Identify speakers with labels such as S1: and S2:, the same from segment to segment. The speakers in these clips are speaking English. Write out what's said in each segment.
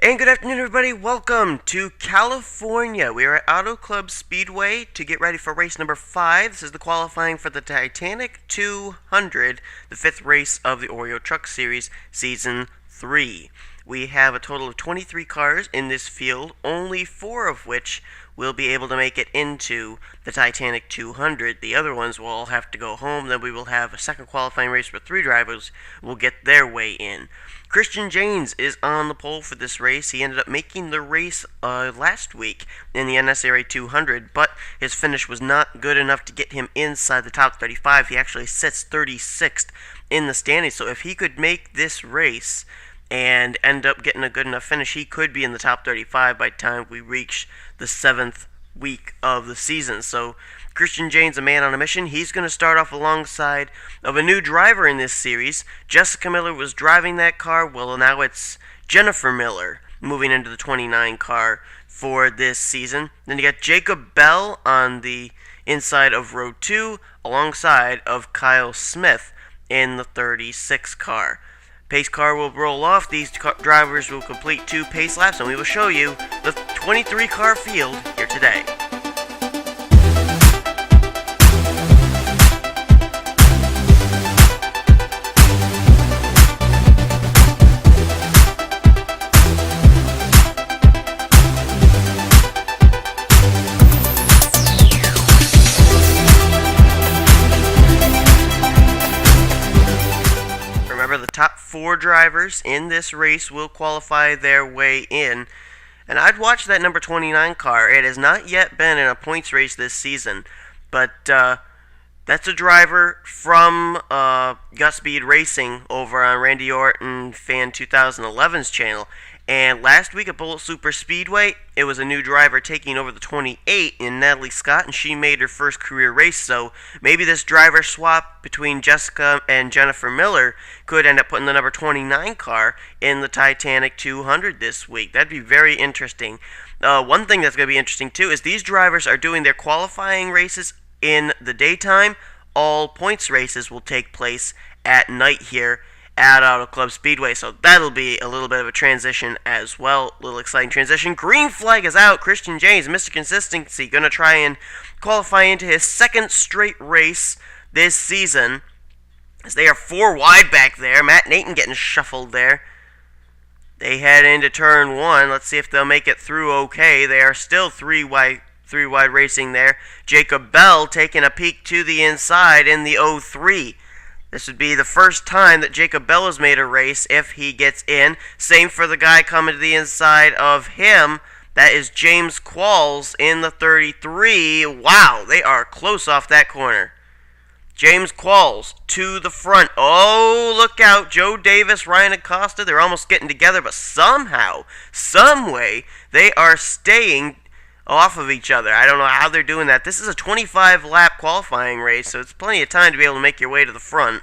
S1: And good afternoon, everybody. Welcome to California. We are at Auto Club Speedway to get ready for race number 5. This is the qualifying for the Titanic 200, the 5th race of the Oreo Truck Series, Season 3. We have a total of 23 cars in this field, only 4 of which will be able to make it into the Titanic 200. The other ones will all have to go home. Then we will have a second qualifying race where 3 drivers will get their way in. Christian James is on the pole for this race. He ended up making the race last week in the NNSCRA 200, but his finish was not good enough to get him inside the top 35. He actually sits 36th in the standings, so if he could make this race and end up getting a good enough finish, he could be in the top 35 by the time we reach the 7th week of the season. So Christian James, a man on a mission. He's going to start off alongside of a new driver in this series. Jessica Miller was driving that car. Well, now it's Jennifer Miller moving into the 29 car for this season. Then you got Jacob Bell on the inside of row 2 alongside of Kyle Smith in the 36 car. Pace car will roll off. These drivers will complete 2 pace laps, and we will show you the 23 car field here today. Remember, the top 4 drivers in this race will qualify their way in. And I'd watch that number 29 car. It has not yet been in a points race this season, but that's a driver from Gutspeed Racing over on Randy Orton Fan 2011's channel. And last week at Bullet Super Speedway, it was a new driver taking over the 28 in Natalie Scott, and she made her first career race. So maybe this driver swap between Jessica and Jennifer Miller could end up putting the number 29 car in the Titanic 200 this week. That'd be very interesting. One thing that's going to be interesting too is these drivers are doing their qualifying races in the daytime. All points races will take place at night here at Auto Club Speedway, so that'll be a little bit of a transition as well. A little exciting transition. Green flag is out. Christian James, Mr. Consistency, going to try and qualify into his 2nd straight race this season, as they are 4 wide back there. Matt Nathan getting shuffled there. They head into turn 1. Let's see if they'll make it through okay. They are still 3 wide racing there. Jacob Bell taking a peek to the inside in the 03. This would be the first time that Jacob Bell has made a race if he gets in. Same for the guy coming to the inside of him. That is James Qualls in the 33. Wow, they are close off that corner. James Qualls to the front. Oh, look out. Joe Davis, Ryan Acosta, they're almost getting together, but somehow, some way, they are staying off of each other. I don't know how they're doing that. This is a 25-lap qualifying race, so it's plenty of time to be able to make your way to the front.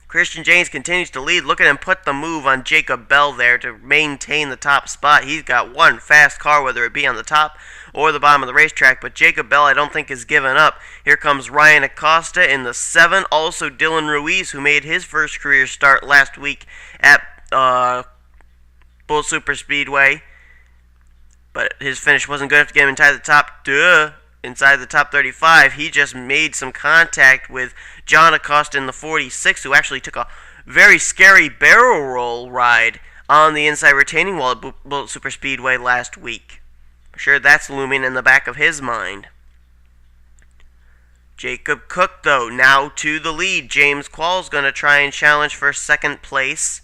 S1: Christian James continues to lead. Look at him put the move on Jacob Bell there to maintain the top spot. He's got one fast car, whether it be on the top or the bottom of the racetrack, but Jacob Bell I don't think is given up. Here comes Ryan Acosta in the 7. Also Dylan Ruiz, who made his first career start last week at Bull Super Speedway. But his finish wasn't good enough to get him inside the top 35. He just made some contact with John Acosta in the 46, who actually took a very scary barrel roll ride on the inside retaining wall at Bullet Super Speedway last week. I'm sure that's looming in the back of his mind. Jacob Cook, though, now to the lead. James Qualls going to try and challenge for 2nd place.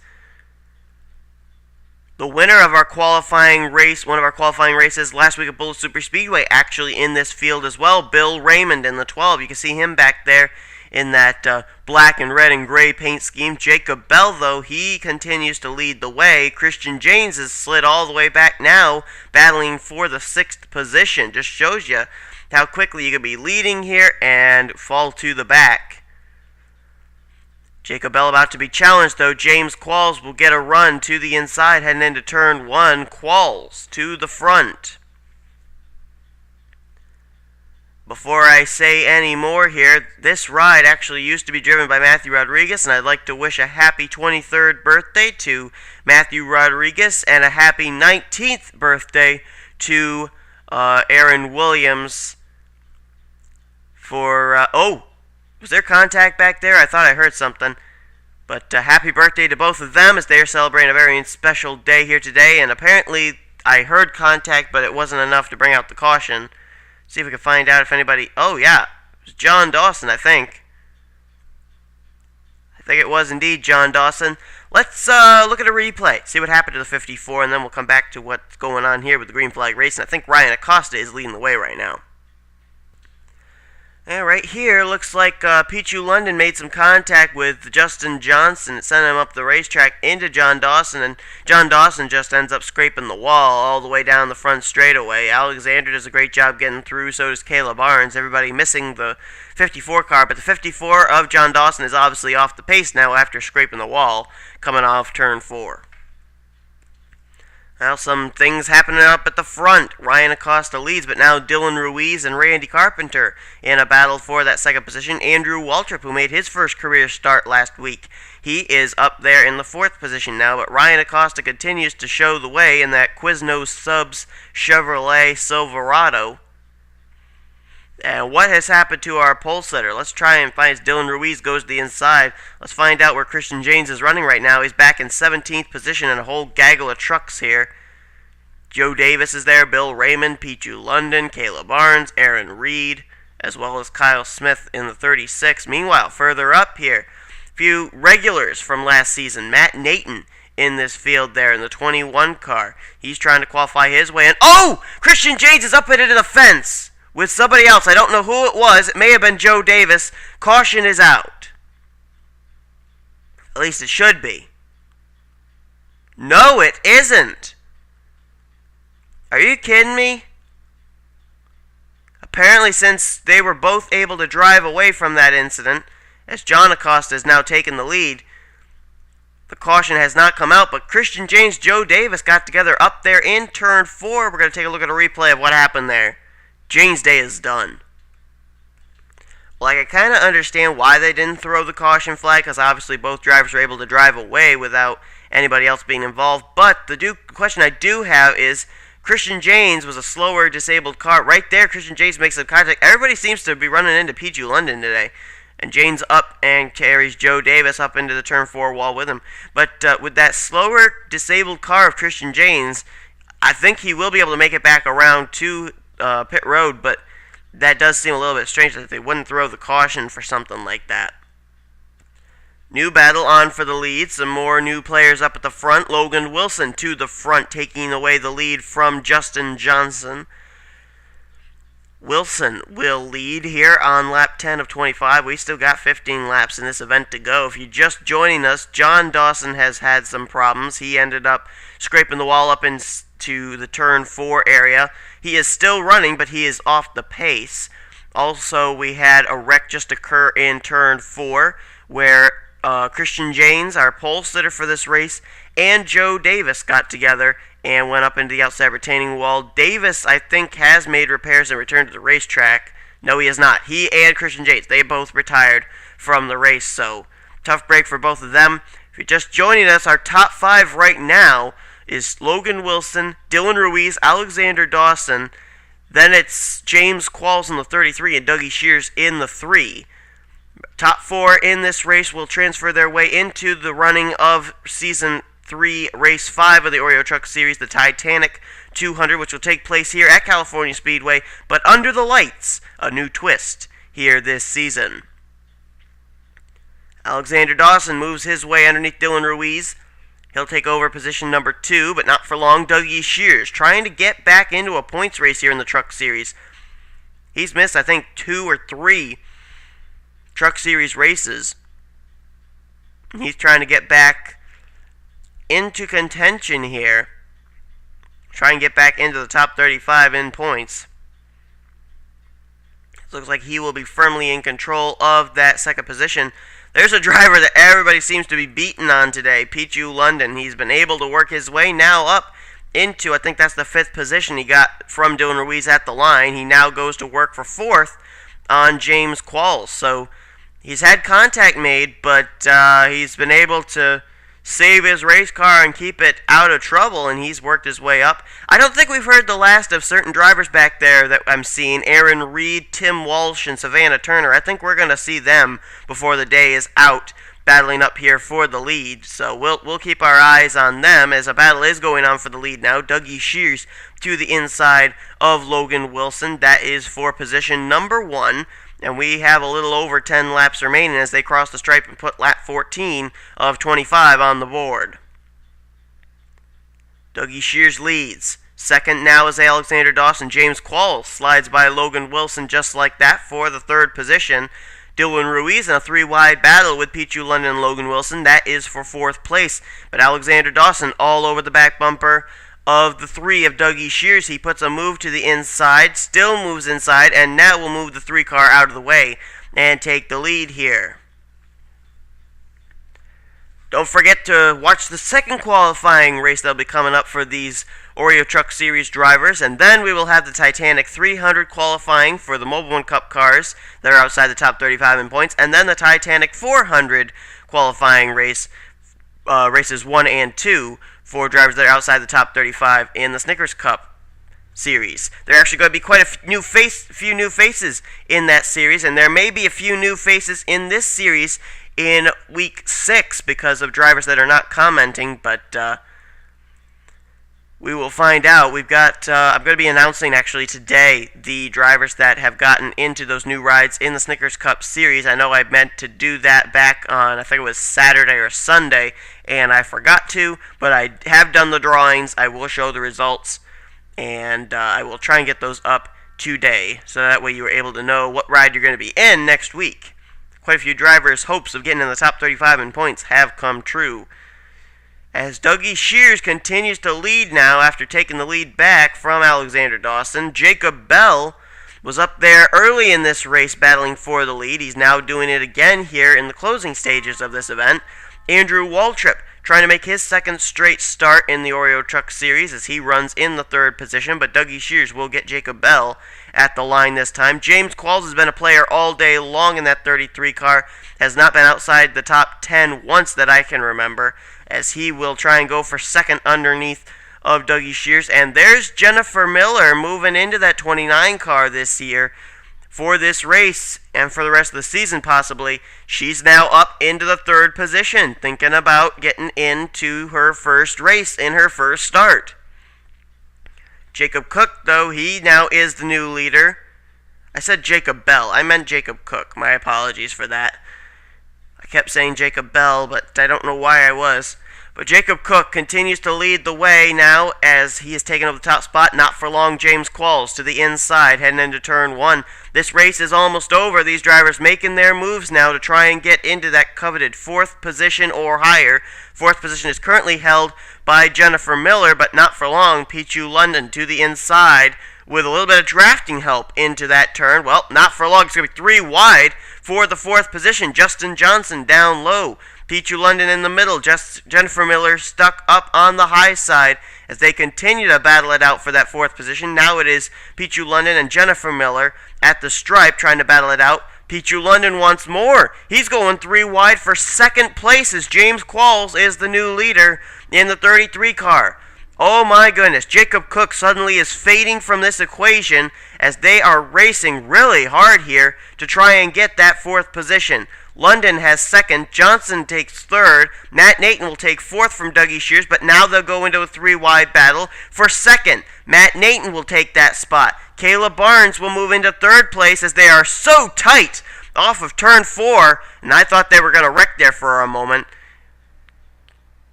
S1: The winner of our qualifying race, one of our qualifying races last week at Bullet Super Speedway, actually in this field as well, Bill Raymond in the 12. You can see him back there in that black and red and gray paint scheme. Jacob Bell, though, he continues to lead the way. Christian James has slid all the way back now, battling for the 6th position. Just shows you how quickly you could be leading here and fall to the back. Jacob Bell about to be challenged, though. James Qualls will get a run to the inside, heading into turn 1. Qualls to the front. Before I say any more here, this ride actually used to be driven by Matthew Rodriguez, and I'd like to wish a happy 23rd birthday to Matthew Rodriguez and a happy 19th birthday to Aaron Williams for, was there contact back there? I thought I heard something. But happy birthday to both of them as they are celebrating a very special day here today, and apparently I heard contact, but it wasn't enough to bring out the caution. See if we can find out if anybody... Oh, yeah. It was John Dawson, I think. I think it was indeed John Dawson. Let's look at a replay. See what happened to the 54, and then we'll come back to what's going on here with the green flag race. And I think Ryan Acosta is leading the way right now. And right here, looks like Pichu London made some contact with Justin Johnson. It sent him up the racetrack into John Dawson, and John Dawson just ends up scraping the wall all the way down the front straightaway. Alexander does a great job getting through, so does Kayla Barnes. Everybody missing the 54 car, but the 54 of John Dawson is obviously off the pace now after scraping the wall, coming off turn 4. Now some things happening up at the front. Ryan Acosta leads, but now Dylan Ruiz and Randy Carpenter in a battle for that second position. Andrew Waltrip, who made his first career start last week, he is up there in the 4th position now, but Ryan Acosta continues to show the way in that Quiznos Subs Chevrolet Silverado. And what has happened to our pole sitter? Let's try and find as Dylan Ruiz goes to the inside. Let's find out where Christian James is running right now. He's back in 17th position and a whole gaggle of trucks here. Joe Davis is there, Bill Raymond, Pichu London, Kayla Barnes, Aaron Reed, as well as Kyle Smith in the 36. Meanwhile, further up here, a few regulars from last season. Matt Nathan in this field there in the 21 car. He's trying to qualify his way. And oh! Christian James is up into the fence with somebody else. I don't know who it was. It may have been Joe Davis. Caution is out. At least it should be. No, it isn't. Are you kidding me? Apparently, since they were both able to drive away from that incident, as John Acosta has now taken the lead, the caution has not come out, but Christian James, Joe Davis got together up there in turn 4. We're going to take a look at a replay of what happened there. Jane's day is done. Like, I kind of understand why they didn't throw the caution flag, because obviously both drivers were able to drive away without anybody else being involved. But the question I do have is, Christian James was a slower disabled car. Right there, Christian James makes some contact. Everybody seems to be running into Pichu London today. And James up and carries Joe Davis up into the turn 4 wall with him. But with that slower disabled car of Christian James, I think he will be able to make it back around to pit road, but that does seem a little bit strange that they wouldn't throw the caution for something like that. New battle on for the lead. Some more new players up at the front. Logan Wilson to the front, taking away the lead from Justin Johnson. Wilson will lead here on lap 10 of 25. We still got 15 laps in this event to go. If you're just joining us, John Dawson has had some problems. He ended up scraping the wall up into the turn 4 area. He is still running, but he is off the pace. Also, we had a wreck just occur in turn 4, where Christian James, our pole sitter for this race, and Joe Davis got together and went up into the outside retaining wall. Davis, I think, has made repairs and returned to the racetrack. No, he has not. He and Christian James, they both retired from the race, so tough break for both of them. If you're just joining us, our top 5 right now is Logan Wilson, Dylan Ruiz, Alexander Dawson. Then it's James Qualls in the 33 and Dougie Shears in the 3. Top 4 in this race will transfer their way into the running of Season 3, Race 5 of the Oreo Truck Series, the Titanic 200, which will take place here at California Speedway, but under the lights, a new twist here this season. Alexander Dawson moves his way underneath Dylan Ruiz. He'll take over position number 2, but not for long. Dougie Shears trying to get back into a points race here in the Truck Series. He's missed, I think, 2 or 3 Truck Series races. He's trying to get back into contention here. Try and get back into the top 35 in points. Looks like he will be firmly in control of that second position. There's a driver that everybody seems to be beating on today, Pichu London. He's been able to work his way now up into, I think that's the 5th position he got from Dylan Ruiz at the line. He now goes to work for 4th on James Qualls. So he's had contact made, but he's been able to save his race car and keep it out of trouble, and he's worked his way up. I don't think we've heard the last of certain drivers back there that I'm seeing. Aaron Reed, Tim Walsh, and Savannah Turner. I think we're going to see them before the day is out, battling up here for the lead. So we'll keep our eyes on them as a battle is going on for the lead now. Dougie Shears to the inside of Logan Wilson. That is for position number 1. And we have a little over 10 laps remaining as they cross the stripe and put lap 14 of 25 on the board. Dougie Shears leads. Second now is Alexander Dawson. James Qualls slides by Logan Wilson just like that for the 3rd position. Dylan Ruiz in a 3-wide battle with Pichu London and Logan Wilson. That is for 4th place. But Alexander Dawson all over the back bumper of the 3 of Dougie Shears. He puts a move to the inside, still moves inside, and now will move the 3 car out of the way and take the lead here. Don't forget to watch the second qualifying race that'll be coming up for these Oreo Truck Series drivers, and then we will have the Titanic 300 qualifying for the Mobile One Cup cars that are outside the top 35 in points, and then the Titanic 400 qualifying race, races 1 and 2, for drivers that are outside the top 35 in the Snickers Cup series. There are actually going to be quite a few new faces in that series, and there may be a few new faces in this series in week 6 because of drivers that are not commenting, but we will find out. We've got, I'm going to be announcing actually today the drivers that have gotten into those new rides in the Snickers Cup series. I know I meant to do that back on, I think it was Saturday or Sunday, and I forgot to, but I have done the drawings. I will show the results, and I will try and get those up today, so that way you are able to know what ride you're going to be in next week. Quite a few drivers' hopes of getting in the top 35 in points have come true. As Dougie Shears continues to lead now after taking the lead back from Alexander Dawson. Jacob Bell was up there early in this race battling for the lead. He's now doing it again here in the closing stages of this event. Andrew Waltrip trying to make his 2nd straight start in the Oreo Truck Series as he runs in the 3rd position, but Dougie Shears will get Jacob Bell at the line this time. James Qualls has been a player all day long in that 33 car, has not been outside the top 10 once that I can remember, as he will try and go for 2nd underneath of Dougie Shears. And there's Jennifer Miller moving into that 29 car this year for this race and for the rest of the season possibly. She's now up into the 3rd position, thinking about getting into her first race in her first start. Jacob Cook, though, he now is the new leader. I said Jacob Bell. I meant Jacob Cook. My apologies for that. I kept saying Jacob Bell, but I don't know why I was. But Jacob Cook continues to lead the way now as he has taken over the top spot. Not for long, James Qualls to the inside heading into turn 1. This race is almost over. These drivers making their moves now to try and get into that coveted 4th position or higher. 4th position is currently held by Jennifer Miller, but not for long. Pichu London to the inside with a little bit of drafting help into that turn. Well, not for long. It's going to be 3 wide for the 4th position. Justin Johnson down low. Pichu London in the middle. Jennifer Miller stuck up on the high side as they continue to battle it out for that 4th position. Now it is Pichu London and Jennifer Miller at the stripe trying to battle it out. Pichu London once more. He's going 3 wide for 2nd place as James Qualls is the new leader in the 33 car. Oh my goodness, Jacob Cook suddenly is fading from this equation as they are racing really hard here to try and get that 4th position. London has 2nd, Johnson takes 3rd, Matt Nathan will take 4th from Dougie Shears, but now they'll go into a 3-wide battle for 2nd. Matt Nathan will take that spot. Kayla Barnes will move into 3rd place as they are so tight off of turn 4, and I thought they were going to wreck there for a moment.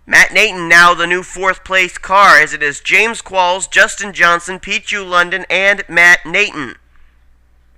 S1: Matt Nathan now the new 4th place car as it is James Qualls, Justin Johnson, Pichu London, and Matt Nathan.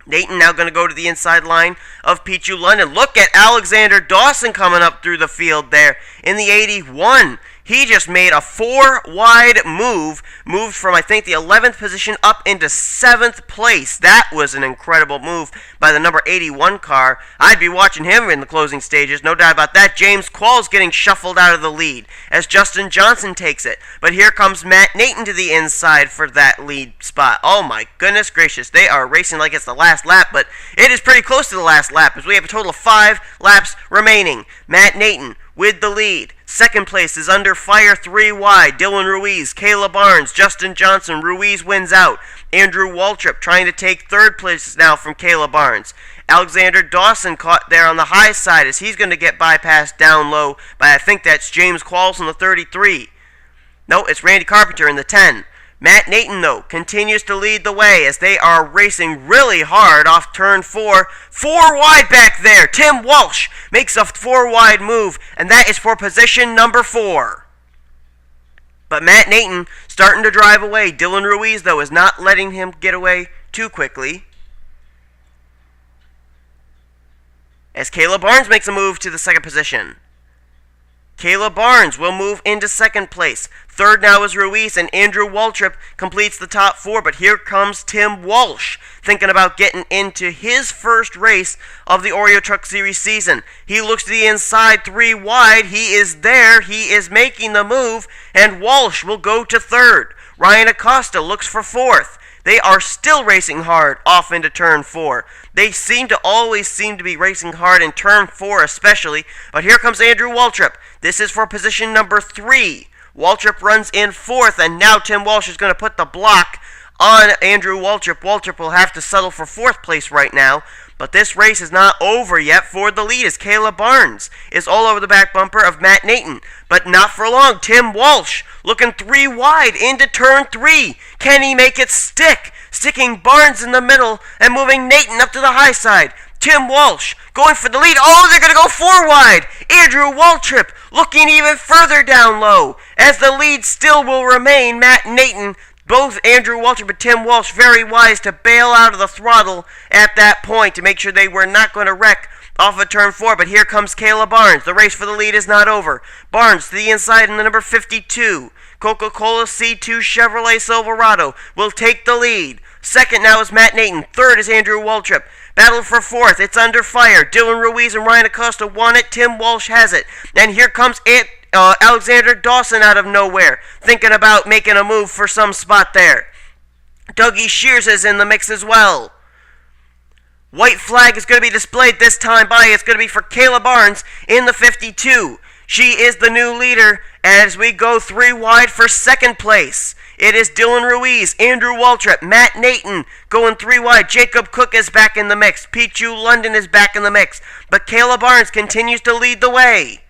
S1: Nathan now going to go to the inside line of Pichu London. Look at Alexander Dawson coming up through the field there in the 81. He just made a 4-wide move moved from, I think, the 11th position up into 7th place. That was an incredible move by the number 81 car. I'd be watching him in the closing stages, no doubt about that. James Qualls getting shuffled out of the lead as Justin Johnson takes it. But here comes Matt Nathan to the inside for that lead spot. Oh my goodness gracious, they are racing like it's the last lap, but it is pretty close to the last lap as we have a total of 5 laps remaining. Matt Nathan with the lead. Second place is under fire 3 wide. Dylan Ruiz, Kayla Barnes, Justin Johnson. Ruiz wins out. Andrew Waltrip trying to take third place now from Kayla Barnes. Alexander Dawson caught there on the high side as he's going to get bypassed down low by, I think that's James Qualls in the 33. No, it's Randy Carpenter in the 10. Matt Nathan, though, continues to lead the way as they are racing really hard off turn 4. 4 wide back there. Tim Walsh makes a 4 wide move, and that is for position number 4. But Matt Nathan starting to drive away. Dylan Ruiz, though, is not letting him get away too quickly, as Kayla Barnes makes a move to the second position. Kayla Barnes will move into second place. Third now is Ruiz, and Andrew Waltrip completes the top 4. But here comes Tim Walsh, thinking about getting into his first race of the Oreo Truck Series season. He looks to the inside 3 wide. He is there. He is making the move, and Walsh will go to third. Ryan Acosta looks for fourth. They are still racing hard off into turn 4. They always seem to be racing hard in turn 4 especially. But here comes Andrew Waltrip. This is for position number 3. Waltrip runs in 4th, and now Tim Walsh is going to put the block on Andrew Waltrip. Waltrip will have to settle for 4th place right now. But this race is not over yet for the lead as Kayla Barnes is all over the back bumper of Matt Nathan. But not for long. Tim Walsh looking 3 wide into turn 3. Can he make it stick? Sticking Barnes in the middle and moving Nathan up to the high side. Tim Walsh going for the lead. Oh, they're going to go 4 wide. Andrew Waltrip looking even further down low as the lead still will remain Matt Nathan. Both Andrew Waltrip and Tim Walsh very wise to bail out of the throttle at that point to make sure they were not going to wreck off of turn 4. But here comes Kayla Barnes. The race for the lead is not over. Barnes to the inside in the number 52. Coca-Cola C2 Chevrolet Silverado will take the lead. Second now is Matt Nathan. Third is Andrew Waltrip. Battle for 4th. It's under fire. Dylan Ruiz and Ryan Acosta won it. Tim Walsh has it. And here comes Alexander Dawson out of nowhere, thinking about making a move for some spot there. Dougie Shears is in the mix as well. White flag is going to be displayed this time by. It's going to be for Kayla Barnes in the 52. She is the new leader as we go 3 wide for second place. It is Dylan Ruiz, Andrew Waltrip, Matt Nathan going 3 wide. Jacob Cook is back in the mix. Pichu London is back in the mix. But Kayla Barnes continues to lead the way.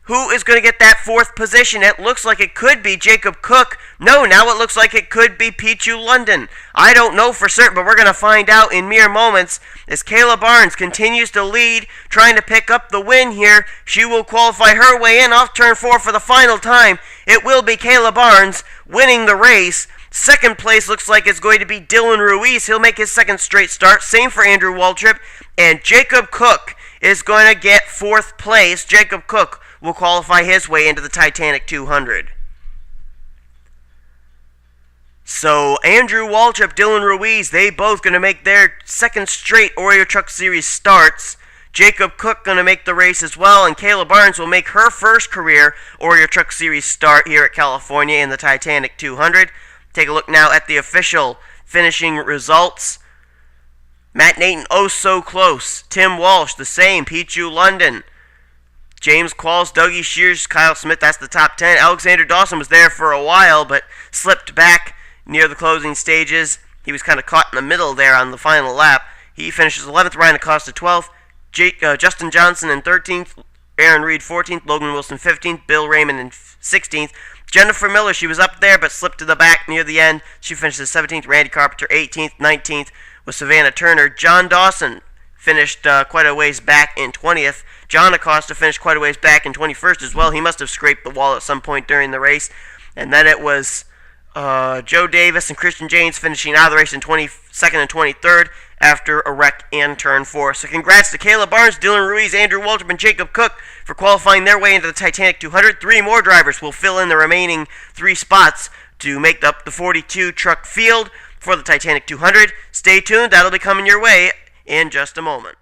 S1: Who is going to get that 4th position? It looks like it could be Jacob Cook. No, now it looks like it could be Pichu London. I don't know for certain, but we're going to find out in mere moments as Kayla Barnes continues to lead, trying to pick up the win here. She will qualify her way in off turn 4 for the final time. It will be Kayla Barnes winning the race. Second place looks like it's going to be Dylan Ruiz. He'll make his second straight start. Same for Andrew Waltrip. And Jacob Cook is going to get 4th place. Jacob Cook will qualify his way into the Titanic 200. So Andrew Waltrip, Dylan Ruiz, they both going to make their second straight Oreo Truck Series starts. Jacob Cook going to make the race as well, and Kayla Barnes will make her first career Oreo Truck Series start here at California in the Titanic 200. Take a look now at the official finishing results. Matt Nathan, oh so close. Tim Walsh, the same. Pichu London. James Qualls, Dougie Shears, Kyle Smith, that's the top 10. Alexander Dawson was there for a while, but slipped back near the closing stages. He was kind of caught in the middle there on the final lap. He finishes 11th, Ryan Acosta 12th, Justin Johnson in 13th, Aaron Reed 14th, Logan Wilson 15th, Bill Raymond in 16th. Jennifer Miller, she was up there but slipped to the back near the end. She finishes 17th, Randy Carpenter 18th, 19th was Savannah Turner. John Dawson finished quite a ways back in 20th. John Acosta finished quite a ways back in 21st as well. He must have scraped the wall at some point during the race. And then it was Joe Davis and Christian James finishing out of the race in 22nd and 23rd after a wreck in turn 4. So congrats to Kayla Barnes, Dylan Ruiz, Andrew Waltrip, and Jacob Cook for qualifying their way into the Titanic 200. 3 more drivers will fill in the remaining 3 spots to make up the 42 truck field for the Titanic 200. Stay tuned, that'll be coming your way in just a moment.